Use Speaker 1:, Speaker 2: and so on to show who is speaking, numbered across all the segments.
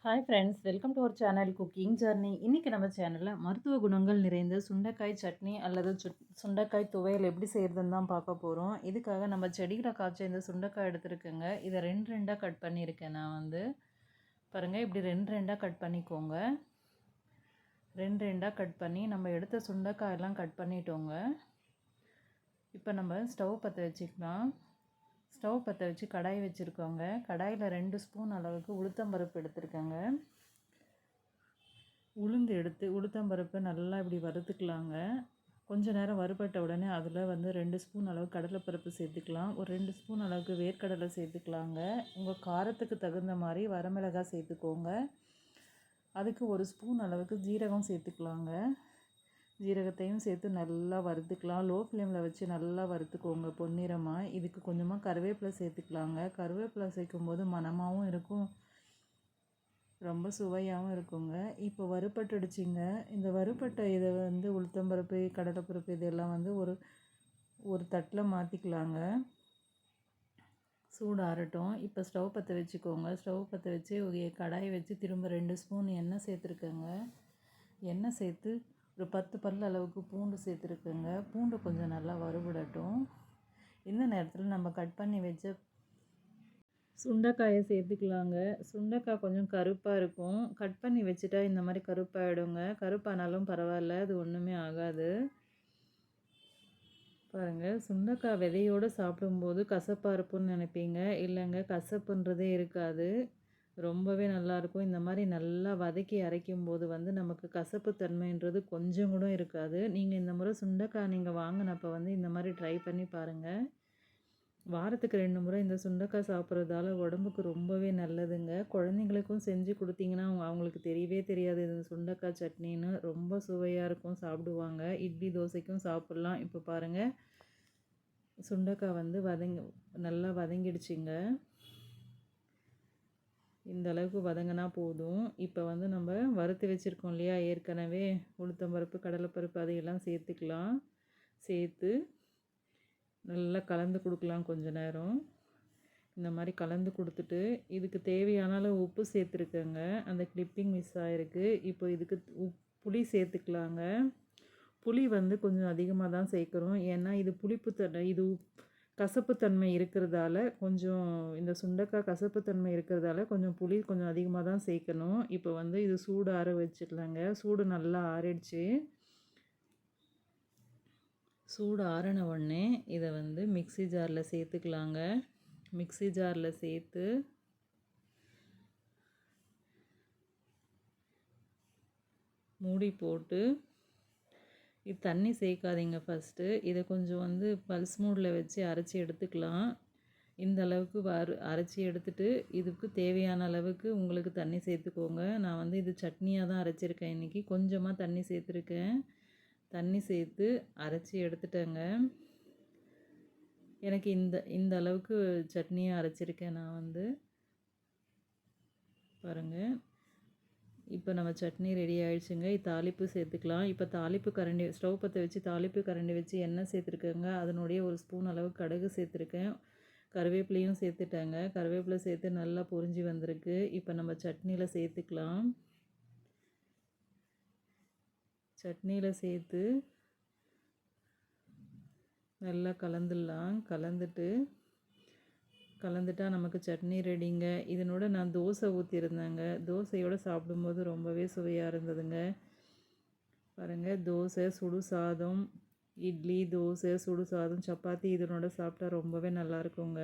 Speaker 1: Hi friends, welcome to our channel cooking journey. இன்றைக்கி நம்ம சேனலில் மருத்துவ குணங்கள் நிறைந்த சுண்டைக்காய் சட்னி அல்லது சுண்டைக்காய் துவையல் எப்படி செய்கிறதுன்னு தான் பார்க்க போகிறோம். இதுக்காக நம்ம செடியில் காய்ச்ச இந்த சுண்டைக்காய் எடுத்துருக்கேங்க. இதை ரெண்டு ரெண்டாக கட் பண்ணியிருக்கேன். நான் பாருங்கள், இப்படி ரெண்டு ரெண்டாக கட் பண்ணிக்கோங்க. ரெண்டு ரெண்டாக கட் பண்ணி நம்ம எடுத்த சுண்டைக்காயெல்லாம் கட் பண்ணிட்டோங்க. இப்போ நம்ம ஸ்டவ் பற்ற வச்சுக்கலாம். ஸ்டவ் பற்ற வச்சு கடாய் வச்சுருக்கோங்க. கடாயில் 2 ஸ்பூன் அளவுக்கு உளுத்தம்பருப்பு எடுத்துருக்கேங்க. உளுத்தம்பருப்பு நல்லா இப்படி வறுத்துக்கலாங்க. கொஞ்ச நேரம் வறுபட்ட உடனே அதில் 2 ஸ்பூன் அளவு கடலைப்பருப்பு சேர்த்துக்கலாம். ஒரு 2 ஸ்பூன் அளவுக்கு வேர்க்கடலை சேர்த்துக்கலாங்க. உங்கள் காரத்துக்கு தகுந்த மாதிரி வரமிளகாய் சேர்த்துக்கோங்க. அதுக்கு 1 ஸ்பூன் அளவுக்கு ஜீரகம் சேர்த்துக்கலாங்க. ஜீரகத்தையும் சேர்த்து நல்லா வறுத்துக்கலாம். லோ ஃப்ளேமில் வச்சு நல்லா வறுத்துக்கோங்க பொன்னிறமாக. இதுக்கு கொஞ்சமாக கருவேப்பிலை சேர்த்துக்கலாங்க. கருவேப்பிலை சேர்க்கும்போது மணமாகவும் இருக்கும், ரொம்ப சுவையாகவும் இருக்குங்க. இப்போ வறுபட்டுடுச்சிங்க. இந்த வறுபட்ட இதை உளுத்தம்பருப்பு கடலைப்பருப்பு இதெல்லாம் ஒரு தட்டில் மாற்றிக்கலாங்க. சூடு ஆறட்டும். இப்போ ஸ்டவ் பற்ற வச்சுக்கோங்க. ஸ்டவ் பற்ற வச்சு ஒரு கடாயை வச்சு திரும்ப 2 ஸ்பூன் எண்ணெய் சேர்த்துருக்கேங்க. எண்ணெய் சேர்த்து ஒரு 10 பல் அளவுக்கு பூண்டு சேர்த்துருக்குங்க. பூண்டு கொஞ்சம் நல்லா வறுபடட்டும். இந்த நேரத்தில் நம்ம கட் பண்ணி வச்ச சுண்டைக்காயை சேர்த்துக்கலாங்க. சுண்டைக்காய் கொஞ்சம் கருப்பாக இருக்கும். கட் பண்ணி வச்சுட்டா இந்த மாதிரி கருப்பாகிடுங்க. கருப்பானாலும் பரவாயில்ல, அது ஒன்றுமே ஆகாது. பாருங்கள், சுண்டைக்காய் விதையோடு சாப்பிடும்போது கசப்பாக இருக்கும்னு நினைப்பீங்க. இல்லைங்க, கசப்புன்றதே இருக்காது, ரொம்பவே நல்லாயிருக்கும். இந்த மாதிரி நல்லா வதக்கி அரைக்கும்போது நமக்கு கசப்பு தன்மைன்றது கொஞ்சம் கூட இருக்காது. நீங்கள் இந்த முறை சுண்டைக்காய் நீங்கள் வாங்கினப்போ இந்த மாதிரி ட்ரை பண்ணி பாருங்கள். வாரத்துக்கு 2 முறை இந்த சுண்டைக்காய் சாப்பிட்றதால உடம்புக்கு ரொம்பவே நல்லதுங்க. குழந்தைங்களுக்கும் செஞ்சு கொடுத்தீங்கன்னா அவங்களுக்கு தெரியவே தெரியாது இந்த சுண்டைக்காய் சட்னின்னு. ரொம்ப சுவையாக இருக்கும், சாப்பிடுவாங்க. இட்லி தோசைக்கும் சாப்பிட்லாம். இப்போ பாருங்கள், சுண்டைக்காய் நல்லா வதங்கிடுச்சிங்க. இந்த அளவுக்கு வதங்கினா போதும். இப்போ நம்ம வறுத்து வச்சுருக்கோம் இல்லையா, ஏற்கனவே உளுத்தம்பருப்பு கடலைப்பருப்பு அதையெல்லாம் சேர்த்துக்கலாம். சேர்த்து நல்லா கலந்து கொடுக்கலாம் கொஞ்ச நேரம். இந்த மாதிரி கலந்து கொடுத்துட்டு இதுக்கு தேவையான அளவு உப்பு சேர்த்துருக்கேங்க. அந்த கிளிப்பிங் மிஸ் ஆகிருக்கு. இப்போ இதுக்கு புளி சேர்த்துக்கலாங்க. புளி கொஞ்சம் அதிகமாக தான் சேர்க்குறோம். ஏன்னா இது புளிப்புத்தன்மை, இது கசப்புத்தன்மை இருக்கிறதால, கொஞ்சம் இந்த சுண்டைக்காய் கசப்புத்தன்மை இருக்கிறதால கொஞ்சம் புளி கொஞ்சம் அதிகமாக தான் சேர்க்கணும். இப்போ இது சூடு ஆற வச்சுக்கலாங்க. சூடு நல்லா ஆறிடுச்சு. சூடு ஆறின உடனே இதை மிக்ஸி ஜாரில் சேர்த்துக்கலாங்க. மிக்ஸி ஜாரில் சேர்த்து மூடி போட்டு, இது தண்ணி சேர்க்காதீங்க ஃபஸ்ட்டு. இதை கொஞ்சம் பல்ஸ் மூடில் வச்சு அரைச்சி எடுத்துக்கலாம். இந்த அளவுக்கு அரைச்சி எடுத்துகிட்டு இதுக்கு தேவையான அளவுக்கு உங்களுக்கு தண்ணி சேர்த்துக்கோங்க. நான் இது சட்னியாக தான் அரைச்சிருக்கேன் இன்றைக்கி. கொஞ்சமாக தண்ணி சேர்த்துருக்கேன். தண்ணி சேர்த்து அரைச்சி எடுத்துட்டேங்க. எனக்கு இந்த அளவுக்கு சட்னியாக அரைச்சிருக்கேன் நான் பாருங்கள். இப்போ நம்ம சட்னி ரெடி ஆகிடுச்சுங்க. தாளிப்பு சேர்த்துக்கலாம். இப்போ தாளிப்பு கரண்டி ஸ்டவ் பற்ற வச்சு தாளிப்பு கரண்டி வச்சு எண்ணெய் சேர்த்துருக்கேங்க. அதனுடைய 1 ஸ்பூன் அளவு கடுகு சேர்த்துருக்கேன். கருவேப்பிலையும் சேர்த்துட்டேங்க. கருவேப்பிலை சேர்த்து நல்லா பொரிஞ்சு வந்திருக்கு. இப்போ நம்ம சட்னியில் சேர்த்துக்கலாம். சட்னியில் சேர்த்து நல்லா கலந்துடலாம். கலந்துட்டால் நமக்கு சட்னி ரெடிங்க. இதனோட நான் தோசை ஊற்றிருந்தேங்க. தோசையோடு சாப்பிடும்போது ரொம்பவே சுவையாக இருந்ததுங்க. பாருங்கள், தோசை, சுடு சாதம், இட்லி, தோசை, சுடு சாதம், சப்பாத்தி இதனோட சாப்பிட்டா ரொம்பவே நல்லாயிருக்குங்க.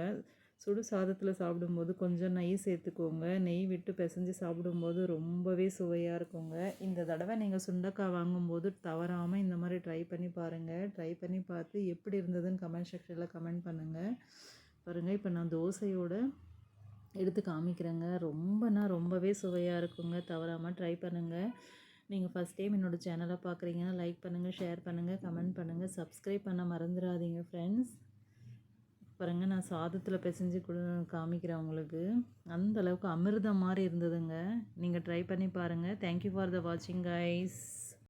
Speaker 1: சுடு சாதத்தில் சாப்பிடும்போது கொஞ்சம் நெய் சேர்த்துக்கோங்க. நெய் விட்டு பிசைஞ்சு சாப்பிடும்போது ரொம்பவே சுவையாக இருக்குங்க. இந்த தடவை நீங்கள் சுண்டைக்காய் வாங்கும்போது தவறாமல் இந்த மாதிரி ட்ரை பண்ணி பாருங்கள். ட்ரை பண்ணி பார்த்து எப்படி இருந்ததுன்னு கமெண்ட் செக்ஷனில் கமெண்ட் பண்ணுங்கள். பாருங்கள், இப்போ நான் தோசையோடு எடுத்து காமிக்கிறேங்க. ரொம்பவே சுவையாக இருக்குங்க. தவறாமல் ட்ரை பண்ணுங்கள். நீங்கள் ஃபஸ்ட் டைம் என்னோடய சேனலை பார்க்குறீங்கன்னா லைக் பண்ணுங்கள், ஷேர் பண்ணுங்கள், கமெண்ட் பண்ணுங்கள், சப்ஸ்கிரைப் பண்ண மறந்துடாதீங்க ஃப்ரெண்ட்ஸ். பாருங்கள், நான் சாதத்தில் பிசைஞ்சு காமிக்கிறேன் உங்களுக்கு. அந்த அளவுக்கு அமிர்தம் மாதிரி இருந்ததுங்க. நீங்கள் ட்ரை பண்ணி பாருங்கள். தேங்க்யூ ஃபார் த வாட்சிங் கைஸ்.